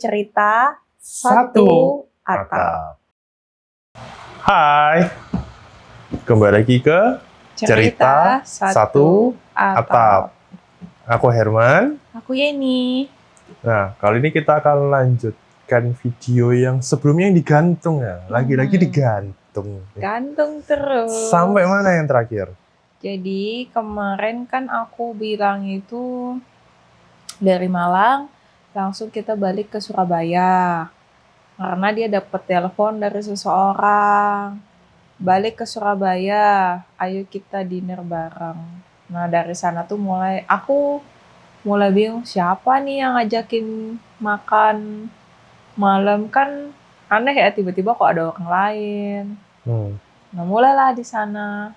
cerita Satu atap. Hai, kembali lagi ke cerita satu atap. Aku Herman. Aku Yeni. Nah, kali ini kita akan lanjutkan video yang sebelumnya yang digantung ya. Lagi-lagi digantung. Gantung terus. Sampai mana yang terakhir? Jadi kemarin kan aku bilang itu dari Malang langsung kita balik ke Surabaya. Karena dia dapat telepon dari seseorang. Balik ke Surabaya, ayo kita dinner bareng. Nah dari sana tuh aku mulai bingung siapa nih yang ngajakin makan malam, kan aneh ya, tiba-tiba kok ada orang lain. Nah mulailah di sana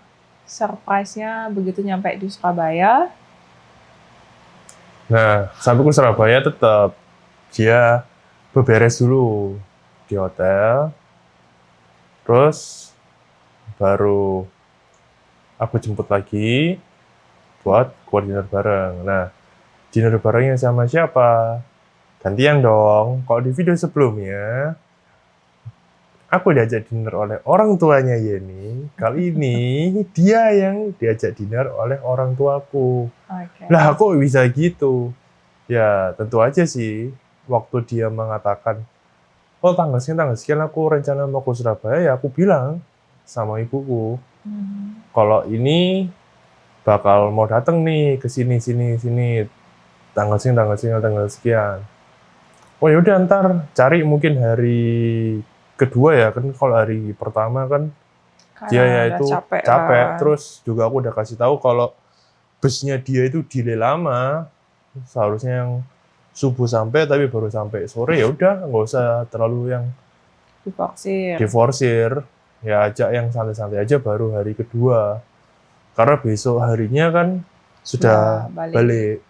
surprise-nya begitu nyampe di Surabaya. Nah, sampai ke Surabaya tetap dia beberes dulu di hotel. Terus baru aku jemput lagi buat keluar dinner bareng. Nah, dinner barengnya sama siapa? Gantian dong. Kalau di video sebelumnya, aku diajak dinner oleh orang tuanya Yeni. Kali ini dia yang diajak dinner oleh orang tuaku. Okay. Lah, kok bisa gitu? Ya, tentu aja sih. Waktu dia mengatakan, oh tanggal sekian aku rencana mau ke Surabaya, ya aku bilang sama ibuku, kalau ini bakal mau datang nih ke sini tanggal sekian. Oh ya udah, ntar cari mungkin hari kedua ya, kan kalau hari pertama kan dia ya itu capek. Terus juga aku udah kasih tahu kalau busnya dia itu delay lama, seharusnya yang subuh sampai tapi baru sampai sore. Ya udah, nggak usah terlalu yang diforsir, ya ajak yang santai-santai aja baru hari kedua. Karena besok harinya kan sudah balik.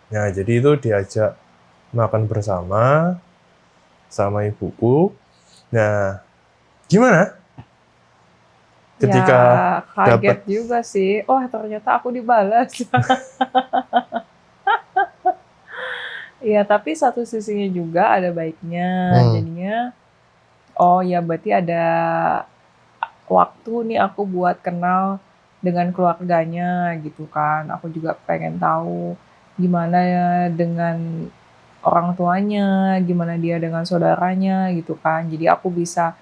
Nah, jadi itu diajak makan bersama sama ibuku. Nah, gimana? Ketika ya, kaget juga sih. Oh, ternyata aku dibalas. Iya, tapi satu sisinya juga ada baiknya. Jadinya, oh ya berarti ada waktu nih aku buat kenal dengan keluarganya gitu kan. Aku juga pengen tahu gimana ya dengan orang tuanya, gimana dia dengan saudaranya gitu kan. Jadi aku bisa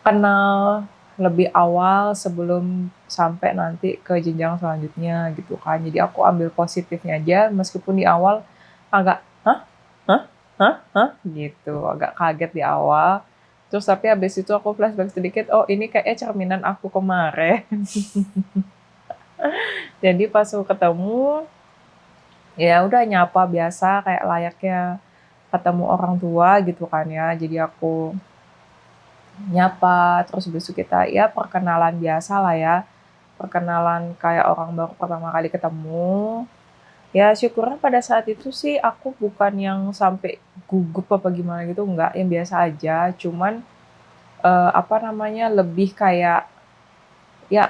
kenal lebih awal sebelum sampai nanti ke jenjang selanjutnya gitu kan. Jadi aku ambil positifnya aja, meskipun di awal agak gitu, agak kaget di awal. Terus tapi habis itu aku flashback sedikit, oh ini kayaknya cerminan aku kemarin. Jadi pas aku ketemu, ya udah nyapa biasa kayak layaknya ketemu orang tua gitu kan ya. Jadi aku nyapa, terus besok kita ya perkenalan biasa lah ya. Perkenalan kayak orang baru pertama kali ketemu. Ya syukurnya pada saat itu sih aku bukan yang sampai gugup apa gimana gitu, enggak, yang biasa aja. Cuman lebih kayak ya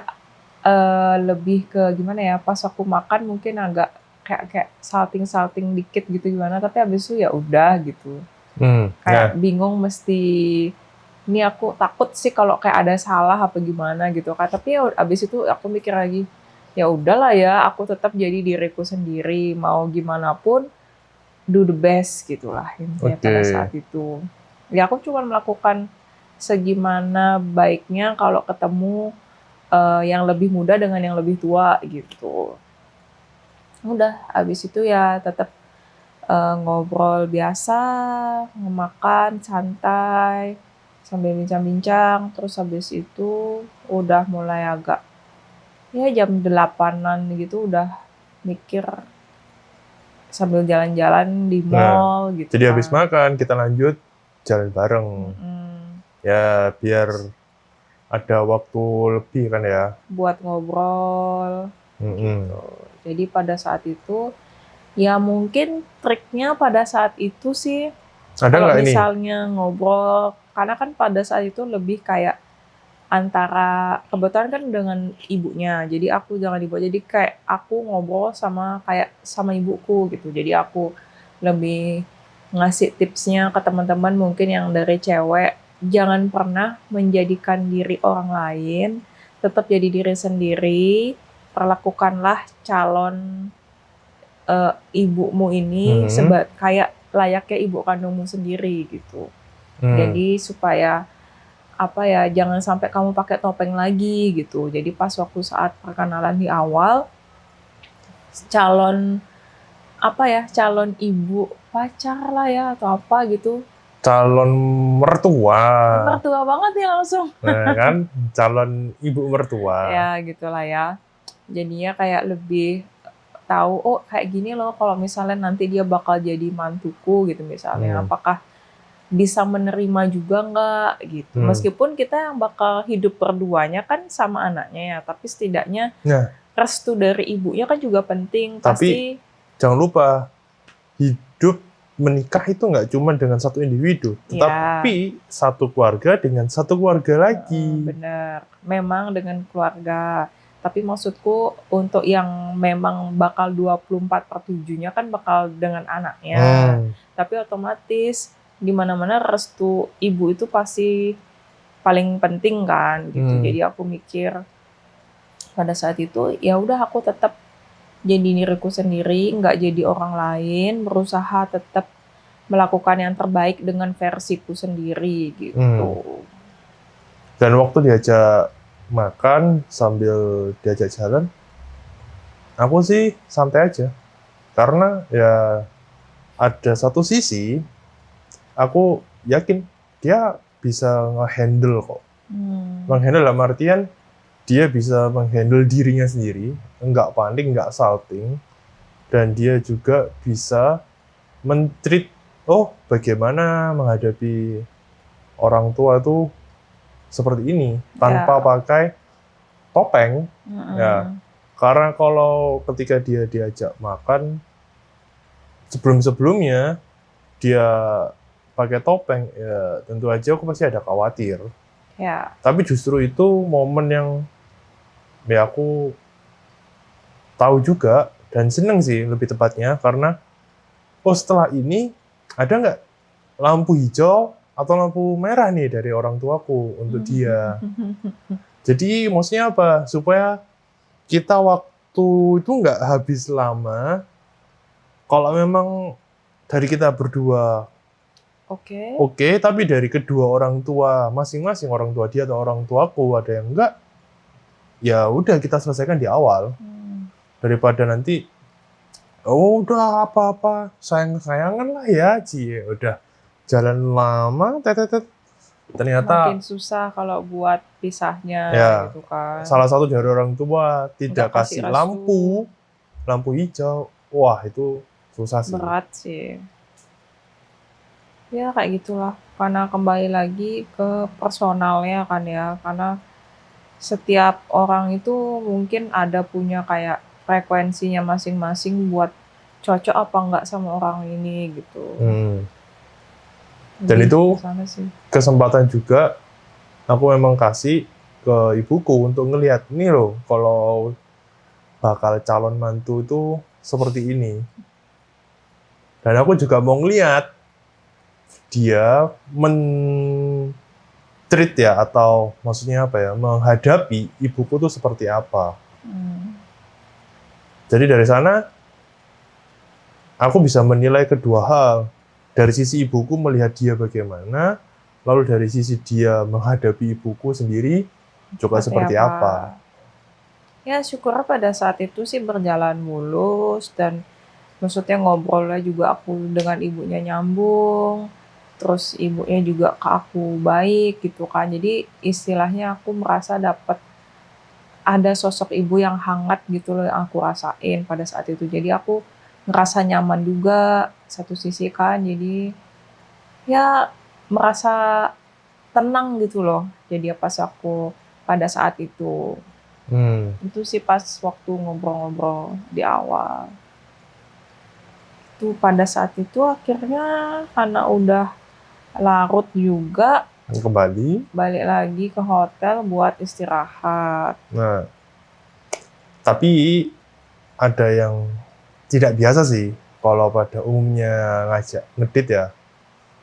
lebih ke gimana ya, pas aku makan mungkin agak kayak salting dikit gitu gimana, tapi habis itu ya udah gitu. Kayak bingung mesti, ini aku takut sih kalau kayak ada salah apa gimana gitu kan. Tapi ya abis itu aku mikir lagi, ya udahlah ya, aku tetap jadi diriku sendiri, mau gimana pun do the best gitulah intinya pada saat itu. Ya aku cuma melakukan segimana baiknya kalau ketemu yang lebih muda dengan yang lebih tua gitu. Udah abis itu ya tetap ngobrol biasa, ngemakan santai sambil bincang-bincang. Terus habis itu udah mulai agak ya jam 8-an gitu udah mikir sambil jalan-jalan di mall gitu. Jadi habis makan kita lanjut jalan bareng. Ya biar ada waktu lebih kan ya. Buat ngobrol gitu. Jadi pada saat itu ya mungkin triknya pada saat itu sih, kalau misalnya ngobrol, karena kan pada saat itu lebih kayak antara, kebetulan kan dengan ibunya, jadi aku jangan ibu, jadi kayak aku ngobrol sama ibuku gitu. Jadi aku lebih ngasih tipsnya ke teman-teman mungkin yang dari cewek, jangan pernah menjadikan diri orang lain, tetap jadi diri sendiri, perlakukanlah calon ibumu ini kayak layaknya ibu kandungmu sendiri gitu. Jadi supaya jangan sampai kamu pakai topeng lagi gitu. Jadi pas waktu saat perkenalan di awal, calon ibu pacar lah ya atau apa gitu. Calon mertua. Mertua banget ya langsung. Nah kan, calon ibu mertua. Ya gitulah ya. Jadinya kayak lebih tahu, oh kayak gini loh kalau misalnya nanti dia bakal jadi mantuku gitu misalnya. Apakah bisa menerima juga nggak gitu. Meskipun kita yang bakal hidup berduanya kan sama anaknya ya, tapi setidaknya restu dari ibunya kan juga penting. Tapi jangan lupa, hidup menikah itu nggak cuma dengan satu individu, tetapi satu keluarga dengan satu keluarga lagi. Bener, memang dengan keluarga. Tapi maksudku untuk yang memang bakal 24/7-nya kan bakal dengan anaknya. Tapi otomatis di mana-mana restu ibu itu pasti paling penting kan gitu. Jadi aku mikir pada saat itu ya udah aku tetap jadi diriku sendiri, nggak jadi orang lain, berusaha tetap melakukan yang terbaik dengan versiku sendiri gitu. Dan waktu diajak makan sambil diajak jalan, aku sih santai aja. Karena ya ada satu sisi, aku yakin dia bisa nge-handle kok. Menghandle dalam artian, dia bisa menghandle dirinya sendiri, nggak panik, nggak salting, dan dia juga bisa men-treat, bagaimana menghadapi orang tua itu seperti ini, tanpa pakai topeng. Ya, karena kalau ketika dia diajak makan, sebelum-sebelumnya dia pakai topeng, ya tentu aja aku pasti ada khawatir. Ya. Tapi justru itu momen yang ya aku tahu juga dan seneng sih lebih tepatnya karena setelah ini ada nggak lampu hijau atau lampu merah nih dari orang tuaku untuk dia. Jadi maksudnya apa? Supaya kita waktu itu nggak habis lama. Kalau memang dari kita berdua oke, tapi dari kedua orang tua masing-masing, orang tua dia atau orang tuaku ada yang enggak, ya udah kita selesaikan di awal. Daripada nanti udah apa-apa sayang-sayangan lah ya, udah jalan lama ternyata makin susah kalau buat pisahnya gitu kan. Salah satu dari orang tua tidak kasih lampu hijau. Wah, itu susah sih. Berat sih. Ya kayak gitulah. Karena kembali lagi ke personalnya kan ya. Karena setiap orang itu mungkin ada punya kayak frekuensinya masing-masing buat cocok apa enggak sama orang ini gitu. Dan itu kesempatan juga aku memang kasih ke ibuku untuk ngelihat nih loh, kalau bakal calon mantu itu seperti ini. Dan aku juga mau ngelihat dia men-treat ya, atau maksudnya apa ya, menghadapi ibuku tuh seperti apa. Jadi dari sana aku bisa menilai kedua hal. Dari sisi ibuku melihat dia bagaimana, lalu dari sisi dia menghadapi ibuku sendiri juga seperti apa. Ya syukur pada saat itu sih berjalan mulus dan maksudnya ngobrolnya juga aku dengan ibunya nyambung. Terus ibunya juga ke aku baik gitu kan. Jadi istilahnya aku merasa dapat ada sosok ibu yang hangat gitu loh yang aku rasain pada saat itu. Jadi aku ngerasa nyaman juga satu sisi kan, jadi ya merasa tenang gitu loh. Jadi pas aku pada saat itu sih pas waktu ngobrol-ngobrol di awal. Itu pada saat itu akhirnya karena udah larut juga, balik lagi ke hotel buat istirahat. Nah, tapi ada yang tidak biasa sih. kalau pada umumnya ngajak ngedit ya,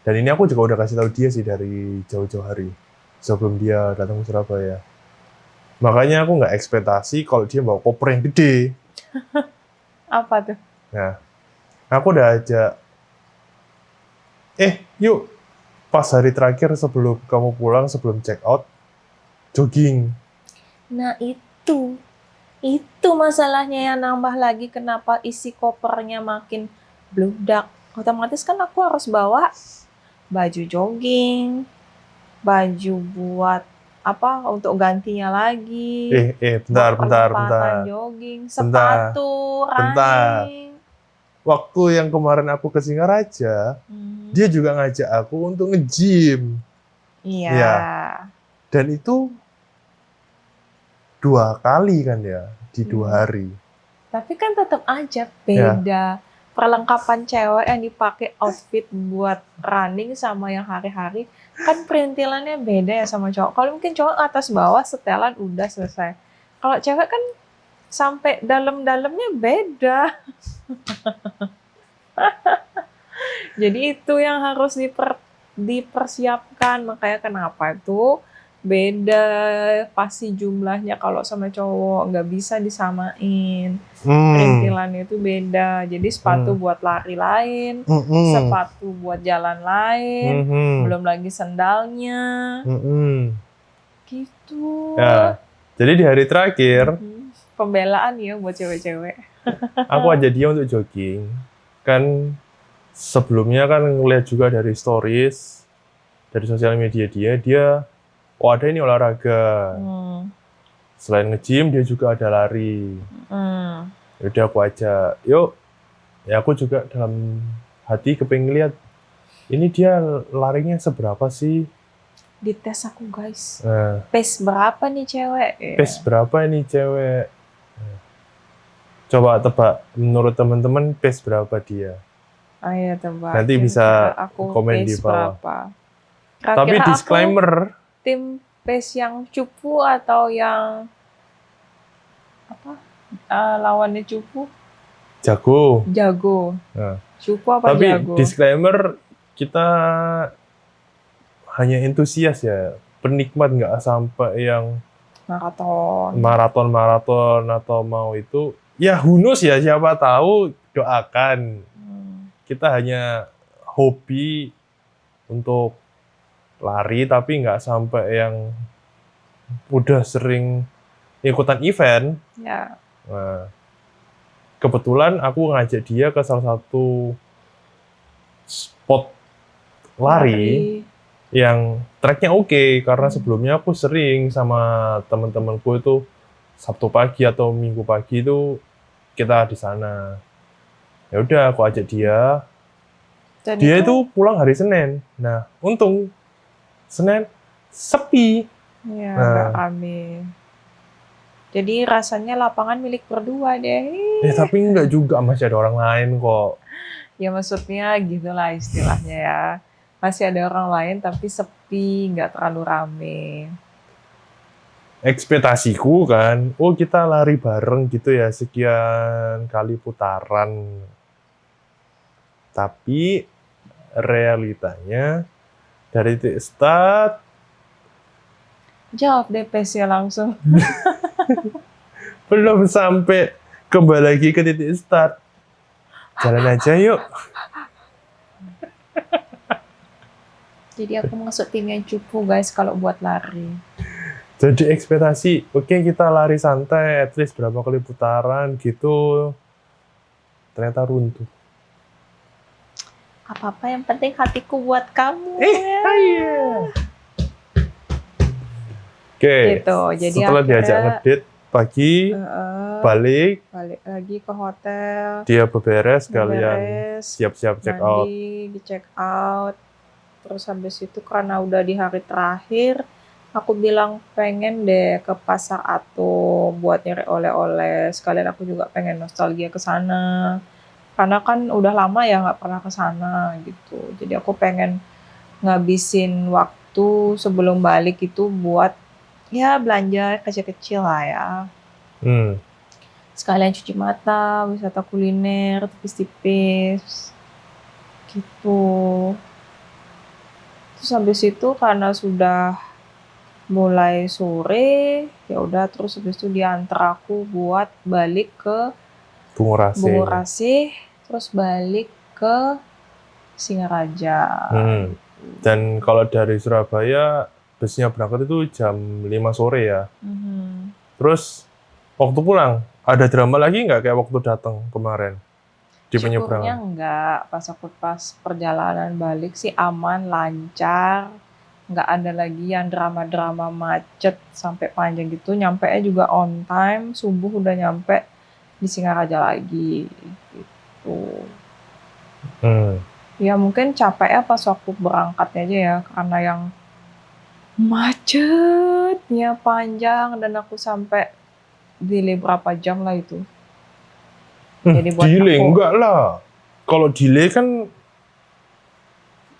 dan ini aku juga udah kasih tahu dia sih dari jauh-jauh hari sebelum dia datang ke Surabaya. Makanya aku nggak ekspektasi kalau dia bawa koper yang gede. Apa tuh? Nah, aku udah ajak, yuk pas hari terakhir sebelum kamu pulang, sebelum check out, jogging. Nah itu masalahnya yang nambah lagi kenapa isi kopernya makin bludak. Otomatis kan aku harus bawa baju jogging, baju buat apa untuk gantinya lagi, Bentar. perlengkapan jogging, sepatu, Bentar. running. Waktu yang kemarin aku ke Singaraja, dia juga ngajak aku untuk nge-gym. Iya. Ya. Dan itu 2 kali kan ya, di 2 hari. Tapi kan tetap aja beda. Perlengkapan cewek yang dipakai outfit buat running sama yang hari-hari kan perintilannya beda ya sama cowok. Kalau mungkin cowok atas bawah setelan udah selesai. Kalau cewek kan sampai dalam-dalamnya beda. Jadi itu yang harus dipersiapkan. Makanya kenapa itu beda pasti jumlahnya kalau sama cowok nggak bisa disamain. Perintilannya itu beda. Jadi sepatu buat lari lain, sepatu buat jalan lain, belum lagi sendalnya. Gitu. Ya, jadi di hari terakhir pembelaan ya buat cewek-cewek. Aku ajak dia untuk jogging. Kan sebelumnya kan ngeliat juga dari stories, dari sosial media dia ada ini olahraga. Selain nge-gym, dia juga ada lari. Yaudah aku ajak, yuk. Ya aku juga dalam hati kepengin lihat, ini dia larinya seberapa sih? Dites aku guys. Pace berapa nih cewek? Pace berapa ini cewek? Coba tebak, menurut teman-teman pace berapa dia? Ayo tebak. Nanti bisa komen di bawah. Berapa? Tapi disclaimer, tim pace yang cupu atau yang apa? Lawannya cupu? Jago. Nah. Cupu apa tapi jago? Tapi disclaimer, kita hanya entusias ya, penikmat, nggak sampai yang maraton atau mau itu. Ya who knows ya, siapa tahu, doakan. Kita hanya hobi untuk lari, tapi nggak sampai yang udah sering ikutan event. Ya. Nah, kebetulan aku ngajak dia ke salah satu spot lari yang tracknya oke, karena sebelumnya aku sering sama teman-temanku itu Sabtu pagi atau Minggu pagi itu kita di sana. Ya udah aku ajak dia. Dan dia itu pulang hari Senin. Nah, untung Senin sepi. Iya, nggak rame. Jadi rasanya lapangan milik berdua deh. Tapi enggak juga, masih ada orang lain kok. Ya maksudnya gitulah istilahnya ya. Masih ada orang lain tapi sepi, nggak terlalu rame. Ekspektasiku kan, kita lari bareng gitu ya, sekian kali putaran. Tapi realitanya dari titik start, jawab deh pace-nya langsung. Belum sampai kembali lagi ke titik start. Jalan aja yuk. Jadi aku masuk tim yang cupu guys kalau buat lari. Jadi ekspektasi, kita lari santai, at least berapa kali putaran gitu. Ternyata runtuh. Apa-apa yang penting hatiku buat kamu. Gitu. Jadi setelah diajak ngedit pagi, balik lagi ke hotel. Dia beberes, kalian siap-siap check out. Di check out. Terus habis itu karena udah di hari terakhir, aku bilang pengen deh ke Pasar Ato buat nyari oleh-oleh. Sekalian aku juga pengen nostalgia ke sana. Karena kan udah lama ya nggak pernah ke sana gitu. Jadi aku pengen ngabisin waktu sebelum balik itu buat ya belanja kecil-kecil lah ya. sekalian cuci mata, wisata kuliner, tipis-tipis gitu. Terus habis itu karena sudah mulai sore, ya udah terus habis itu diantar aku buat balik ke Bungo Rasih, terus balik ke Singaraja. Dan kalau dari Surabaya busnya berangkat itu jam 5 sore ya. Terus waktu pulang ada drama lagi nggak kayak waktu datang kemarin di penyeberangan? Syukurnya enggak, pas perjalanan balik sih aman, lancar, nggak ada lagi yang drama-drama macet sampai panjang gitu. Nyampe juga on time, subuh udah nyampe di Singaraja lagi gitu. Ya mungkin capeknya pas waktu berangkatnya aja ya, karena yang macetnya panjang dan aku sampai delay berapa jam lah itu. Jadi buat delay aku, enggak lah. Kalau delay kan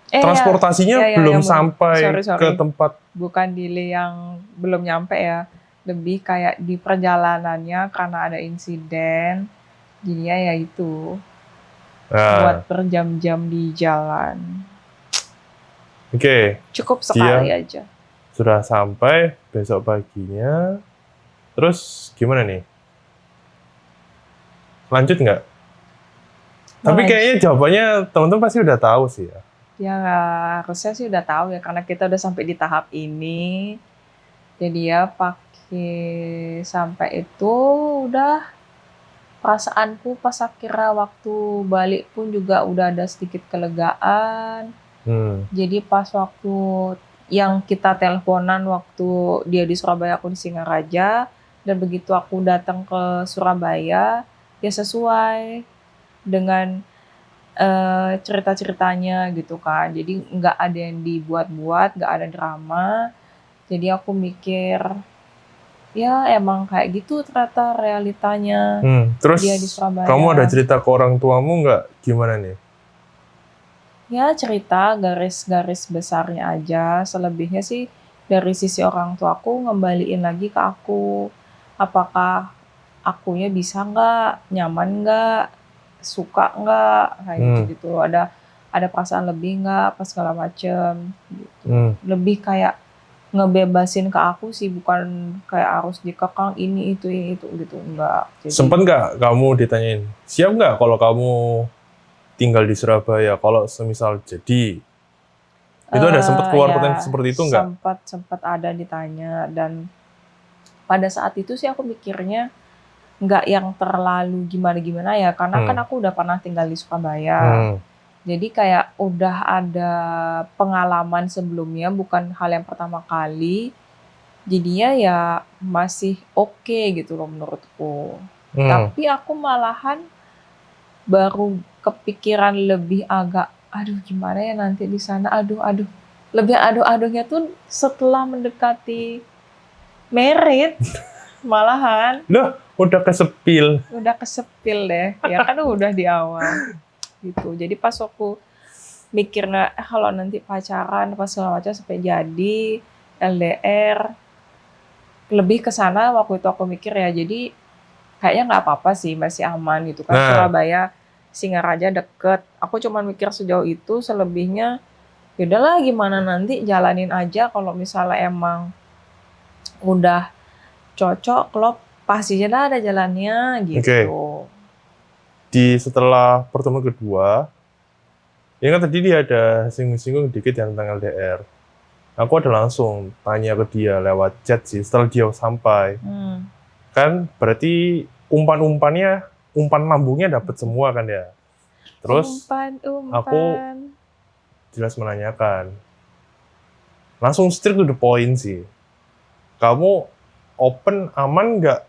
transportasinya belum sampai ke tempat. Bukan delay yang belum nyampe ya. Lebih kayak di perjalanannya karena ada insiden. Jadinya ya itu. Buat berjam-jam di jalan. Oke. Cukup sekali aja. Sudah sampai besok paginya. Terus gimana nih? Lanjut nggak? Tapi kayaknya jawabannya teman-teman pasti udah tahu sih ya. Ya harusnya sih udah tahu ya, karena kita udah sampai di tahap ini. Jadi ya sampai itu udah perasaanku pas akhirnya waktu balik pun juga udah ada sedikit kelegaan. Jadi pas waktu yang kita teleponan waktu dia di Surabaya, aku di Singaraja, dan begitu aku datang ke Surabaya, ya sesuai dengan cerita-ceritanya gitu kan. Jadi nggak ada yang dibuat-buat, nggak ada drama. Jadi aku mikir, ya emang kayak gitu ternyata realitanya. Terus dia di Surabaya. Kamu ada cerita ke orang tuamu nggak? Gimana nih? Ya cerita garis-garis besarnya aja. Selebihnya sih dari sisi orang tuaku ngembaliin lagi ke aku. Apakah akunya bisa nggak, nyaman nggak, suka nggak, kayak gitu. Ada perasaan lebih nggak, apa segala macem. Gitu. Lebih kayak ngebebasin ke aku sih, bukan kayak harus dikekang ini itu gitu, enggak. Sempet nggak kamu ditanyain, siap nggak kalau kamu tinggal di Surabaya, kalau semisal jadi? Itu ada sempat keluar potensi seperti itu nggak? Sempat ada ditanya, dan pada saat itu sih aku mikirnya nggak yang terlalu gimana-gimana ya, karena kan aku udah pernah tinggal di Surabaya. Jadi kayak udah ada pengalaman sebelumnya, bukan hal yang pertama kali. Jadinya ya masih oke gitu loh menurutku. Tapi aku malahan baru kepikiran lebih agak, aduh gimana ya nanti di sana, lebih aduh-aduhnya tuh setelah mendekati merit malahan. Loh, udah kesepil deh, ya kan udah di awal. Gitu. Jadi pas aku mikirnya kalau nanti pacaran pas segala macam sampai jadi LDR, lebih ke sana waktu itu aku mikir ya. Jadi kayaknya nggak apa-apa sih, masih aman gitu kan. Surabaya Singaraja deket. Aku cuma mikir sejauh itu, selebihnya yaudahlah gimana nanti jalanin aja. Kalau misalnya emang udah cocok, klop, pasti aja ada jalannya gitu. Setelah pertemuan kedua, ya kan tadi dia ada singgung-singgung dikit yang tentang LDR. Aku ada langsung tanya ke dia lewat chat sih, setelah dia sampai. Kan berarti umpan lambungnya dapat semua kan ya. Terus aku jelas menanyakan, langsung straight to the point sih. Kamu open, aman nggak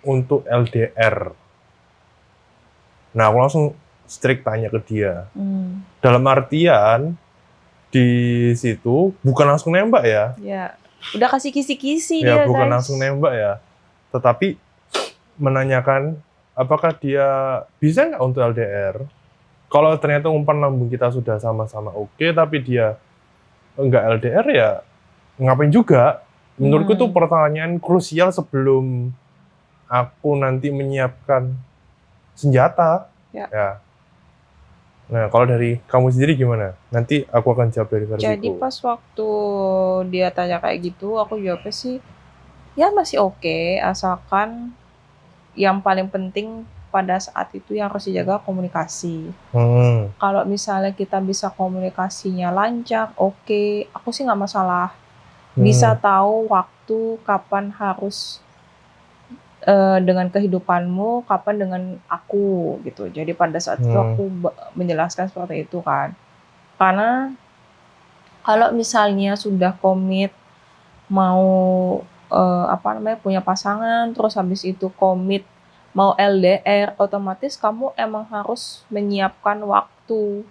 untuk LDR? Nah, aku langsung strict tanya ke dia. Dalam artian, di situ bukan langsung nembak ya. Ya, udah kasih kisi-kisi ya, dia, bukan guys. Langsung nembak ya. Tetapi menanyakan apakah dia bisa nggak untuk LDR. Kalau ternyata umpan lambung kita sudah sama-sama oke, tapi dia nggak LDR ya ngapain juga. Menurutku itu pertanyaan krusial sebelum aku nanti menyiapkan senjata. Ya. Ya. Nah, kalau dari kamu sendiri gimana? Nanti aku akan jawab dari versiku. Jadi pas waktu dia tanya kayak gitu, aku jawabnya sih, ya masih oke, asalkan yang paling penting pada saat itu yang harus dijaga komunikasi. Kalau misalnya kita bisa komunikasinya lancar, oke, aku sih nggak masalah. Bisa tahu waktu kapan harus dengan kehidupanmu, kapan dengan aku gitu. Jadi pada saat itu aku menjelaskan seperti itu kan. Karena kalau misalnya sudah komit mau punya pasangan, terus habis itu komit mau LDR, otomatis kamu emang harus menyiapkan waktu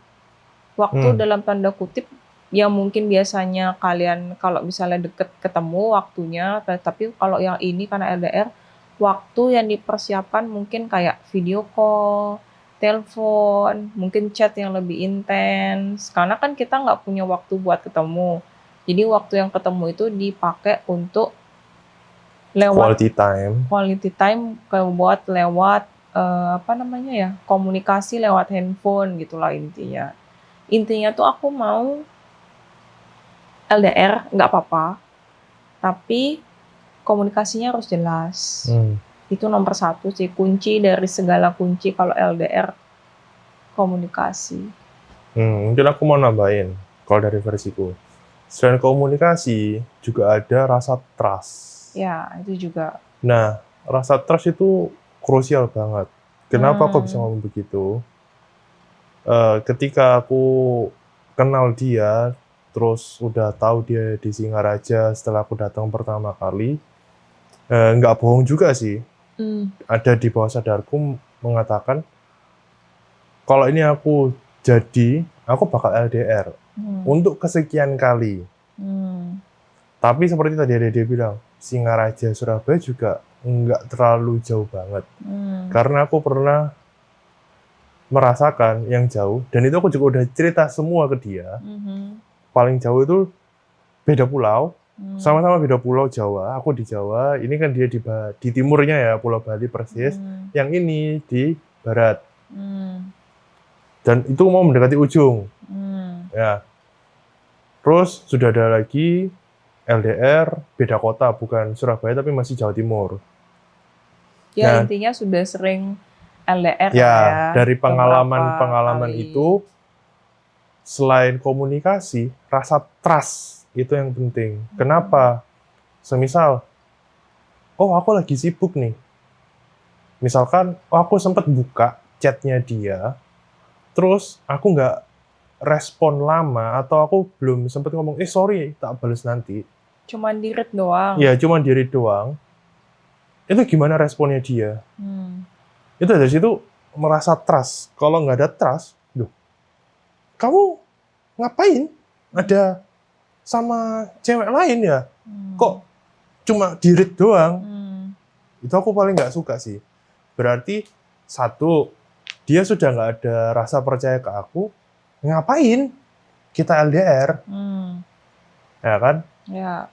dalam tanda kutip yang mungkin biasanya kalian kalau misalnya deket ketemu waktunya, tapi kalau yang ini karena LDR, waktu yang dipersiapkan mungkin kayak video call, telepon, mungkin chat yang lebih intens, karena kan kita nggak punya waktu buat ketemu. Jadi waktu yang ketemu itu dipakai untuk lewat quality time buat lewat komunikasi lewat handphone gitulah intinya. Intinya tuh aku mau LDR nggak apa-apa, tapi komunikasinya harus jelas. Itu nomor 1 sih, kunci dari segala kunci kalau LDR, komunikasi. Mungkin aku mau nambahin kalau dari versiku. Selain komunikasi, juga ada rasa trust. Ya, itu juga. Nah, rasa trust itu krusial banget. Kenapa aku bisa ngomong begitu? Ketika aku kenal dia, terus udah tahu dia di Singaraja setelah aku datang pertama kali, nggak bohong juga sih. Ada di bawah sadarku mengatakan, kalau ini aku jadi, aku bakal LDR untuk kesekian kali. Tapi seperti tadi dia bilang, Singaraja Surabaya juga nggak terlalu jauh banget. Karena aku pernah merasakan yang jauh, dan itu aku juga udah cerita semua ke dia. Paling jauh itu beda pulau, sama-sama beda pulau Jawa. Aku di Jawa, ini kan dia di timurnya ya, Pulau Bali persis. Yang ini di barat. Dan itu mau mendekati ujung. Ya. Terus sudah ada lagi LDR, beda kota, bukan Surabaya tapi masih Jawa Timur. Ya, intinya sudah sering LDR ya. Dari pengalaman itu, selain komunikasi, rasa trust itu yang penting. Kenapa? Semisal, aku lagi sibuk nih. Misalkan, aku sempat buka chatnya dia, terus aku nggak respon lama, atau aku belum sempat ngomong, sorry, tak balas nanti. Cuman di-read doang. Ya, cuman di-read doang. Itu gimana responnya dia? Itu dari situ merasa trust. Kalau nggak ada trust, kamu ngapain? Ada sama cewek lain ya? Kok cuma di-read doang? Itu aku paling nggak suka sih. Berarti, satu, dia sudah nggak ada rasa percaya ke aku, ngapain kita LDR? Ya kan? Ya.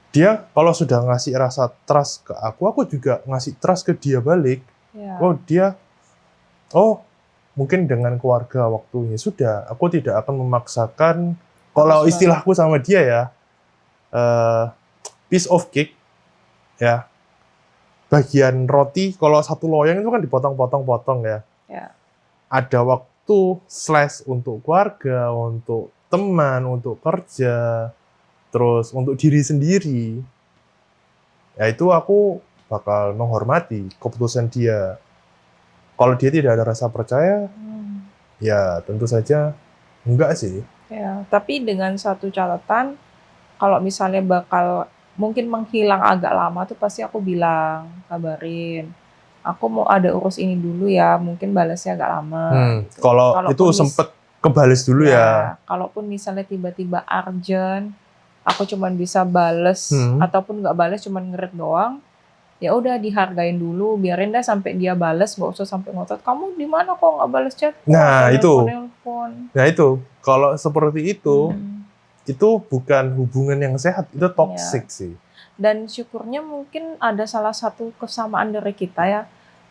Dia kalau sudah ngasih rasa trust ke aku juga ngasih trust ke dia balik. Ya. Mungkin dengan keluarga waktunya sudah, aku tidak akan memaksakan, kalau istilahku sama dia ya, piece of cake, ya, bagian roti, kalau satu loyang itu kan dipotong-potong-potong ya. Ada waktu slash untuk keluarga, untuk teman, untuk kerja, terus untuk diri sendiri. Ya itu aku bakal menghormati keputusan dia. Kalau dia tidak ada rasa percaya, ya tentu saja enggak sih. Ya, tapi dengan satu catatan, kalau misalnya bakal mungkin menghilang agak lama tuh pasti aku bilang, kabarin. Aku mau ada urus ini dulu ya, mungkin balasnya agak lama. Kalau itu sempet kebales dulu ya. Kalaupun misalnya tiba-tiba urgent, aku cuman bisa bales ataupun nggak bales cuman nge-read doang, ya udah dihargain dulu, biarin dah sampai dia bales, nggak usah sampai ngotot kamu di mana kok nggak bales chat. Nah nelpon. Nah itu kalau seperti itu bukan hubungan yang sehat, itu toxic sih. Dan syukurnya mungkin ada salah satu kesamaan dari kita ya.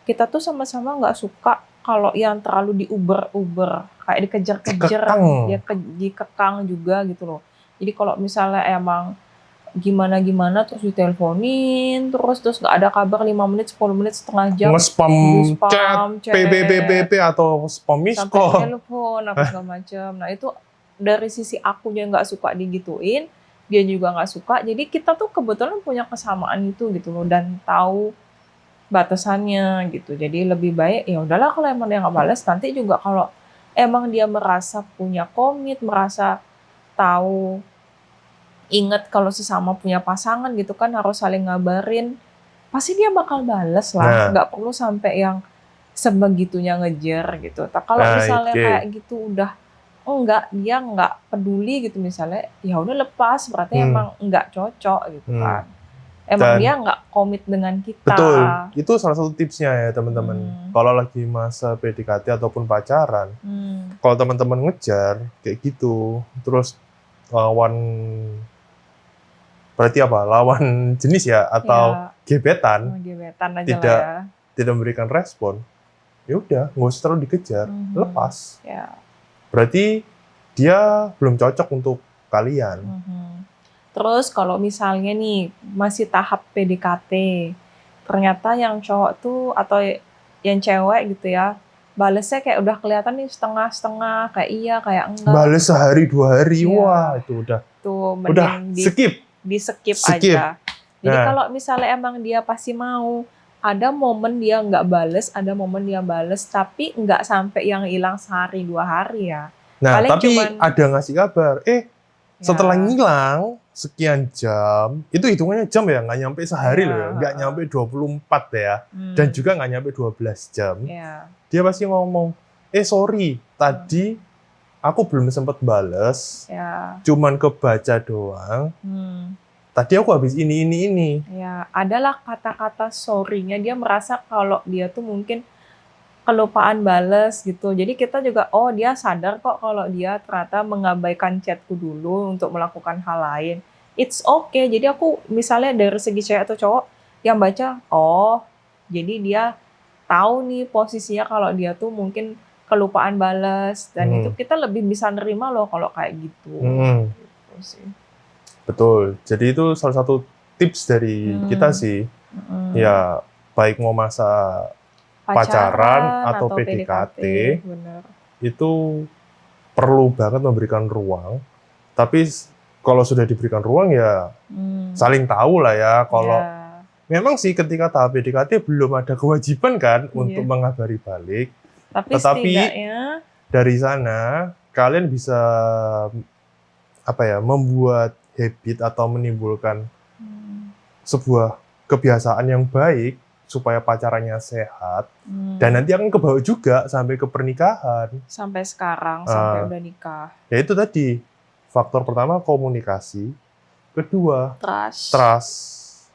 Kita tuh sama-sama nggak suka kalau yang terlalu diuber-uber, kayak dikejar-kejar, Kekang. ya dikekang juga gitu loh. Jadi kalau misalnya emang gimana-gimana terus diteleponin, terus nggak ada kabar 5 menit, 10 menit, setengah jam, Nge-spam chat, PBBBB atau spam miss sampai call. telepon apa segala macam. Nah itu dari sisi akunya nggak suka digituin, dia juga nggak suka. Jadi kita tuh kebetulan punya kesamaan itu gitu loh, dan tahu batasannya gitu. Jadi lebih baik ya udahlah kalau emang dia nggak balas, nanti juga kalau emang dia merasa punya komit, merasa tahu, ingat kalau sesama punya pasangan gitu kan harus saling ngabarin, pasti dia bakal bales lah. Nah. Nggak perlu sampai yang sebegitunya ngejar gitu. Kalau Nah, misalnya oke. kayak gitu udah enggak, dia nggak peduli gitu misalnya, ya udah lepas, berarti emang nggak cocok gitu kan. Emang Dan- dia nggak komit dengan kita. Betul, itu salah satu tipsnya ya teman-teman. Kalau lagi masa PDKT ataupun pacaran, kalau teman-teman ngejar kayak gitu, terus lawan berarti apa? Lawan jenis ya atau Ya, gebetan gebetan aja Tidak. lah ya. tidak memberikan respon, ya udah nggak usah terlalu dikejar, lepas. Ya. Berarti dia belum cocok untuk kalian. Terus kalau misalnya nih masih tahap PDKT, ternyata yang cowok tuh atau yang cewek gitu ya, balesnya kayak udah kelihatan nih setengah-setengah, kayak iya kayak enggak. Bales sehari 2 hari, Iya. wah itu udah Mending skip. di-skip Skip. aja. Jadi Nah. kalau misalnya emang dia pasti mau, ada momen dia nggak bales, ada momen dia bales, tapi nggak sampai yang hilang sehari 2 hari ya. Nah, Paling tapi cuman- ada ngasih kabar, setelah ngilang sekian jam, itu hitungannya jam ya, nggak nyampe sehari Iya. loh ya, nggak nyampe 24 ya, dan juga nggak nyampe 12 jam. ya. Dia pasti ngomong, sorry, tadi aku belum sempat bales, Ya. cuman kebaca doang, tadi aku habis ini. Ya, adalah kata-kata sorry-nya, dia merasa kalau dia tuh mungkin kelupaan bales gitu. Jadi kita juga, oh dia sadar kok kalau dia ternyata mengabaikan chatku dulu untuk melakukan hal lain. It's okay. Jadi aku misalnya dari segi cewek atau cowok yang baca, oh jadi dia tahu nih posisinya kalau dia tuh mungkin kelupaan bales, dan itu kita lebih bisa nerima loh kalau kayak gitu. Gitu sih. Betul. Jadi itu salah satu tips dari kita sih. Ya, baik mau masa pacaran atau PDKT, bener. itu perlu banget memberikan ruang. Tapi kalau sudah diberikan ruang ya saling tahu lah ya. Kalau Ya. memang sih ketika tahap PDKT belum ada kewajiban kan Iya. untuk mengabari balik. Tapi Tetapi setidaknya dari sana kalian bisa membuat habit atau menimbulkan sebuah kebiasaan yang baik supaya pacarannya sehat, dan nanti akan kebawa juga sampai ke pernikahan. sampai sekarang, sampai udah nikah. Ya itu tadi, faktor pertama komunikasi, kedua trust,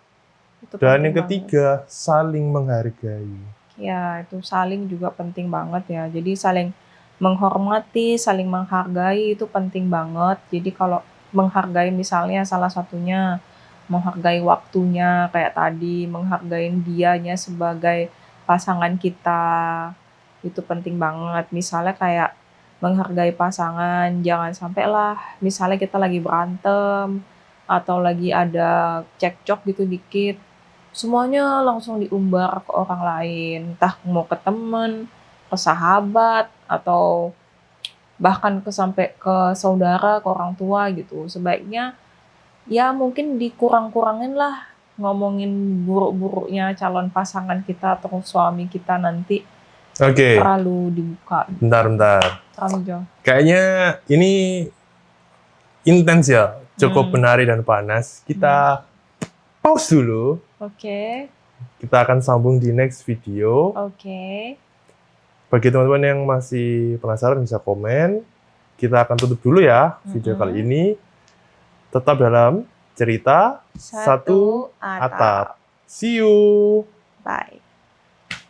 Itu dan penting yang ketiga saling menghargai. Ya, itu saling juga penting banget ya. Jadi saling menghormati, saling menghargai itu penting banget. Jadi kalau menghargai misalnya salah satunya menghargai waktunya kayak tadi, menghargai dianya sebagai pasangan kita, itu penting banget. Misalnya kayak menghargai pasangan, jangan sampai lah misalnya kita lagi berantem atau lagi ada cekcok gitu dikit, semuanya langsung diumbar ke orang lain, entah mau ke temen, ke sahabat, atau bahkan sampai ke saudara, ke orang tua gitu. Sebaiknya ya mungkin dikurang-kurangin lah ngomongin buruk-buruknya calon pasangan kita atau suami kita nanti. Oke. Terlalu dibuka. Bentar. Terlalu jauh. Kayaknya ini intens ya, cukup menarik dan panas. Kita pause dulu. Oke. Kita akan sambung di next video. Oke. Bagi teman-teman yang masih penasaran bisa komen. Kita akan tutup dulu ya video kali ini. Tetap dalam cerita satu atap. See you. Bye.